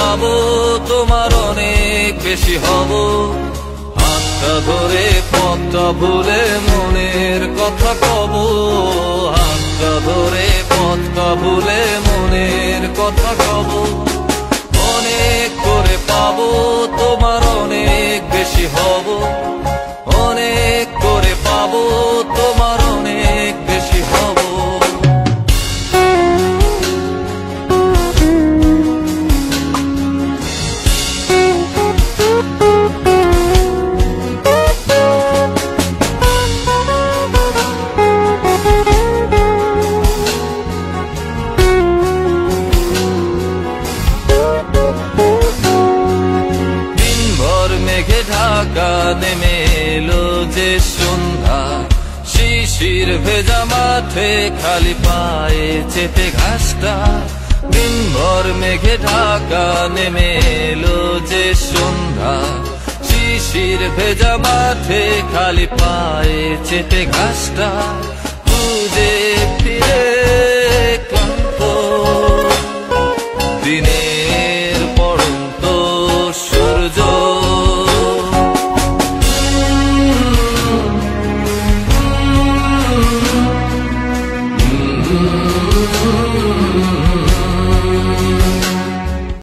পাবো তোমার অনেক বেশি হব। হাতটা ধরে পথটা ভুলে মনের কথা কব, হাতটা ধরে পথটা ভুলে মনের কথা কব। অনেক করে পাবো তোমার অনেক বেশি হব, অনেক করে পাবো তোমার অনেক বেশি হব। মেঘে ঢাকা নেমে এলো যে সন্ধ্যা, শিশির ভেজা মাঠে খালি পায়ে চেপে ঘাসটা। দিনভর মেঘে ঢাকা নেমে এলো যে সন্ধ্যা, শিশির ভেজা মাঠে খালি পায়ে চেপে ঘাসটা। খুঁজে ফিরে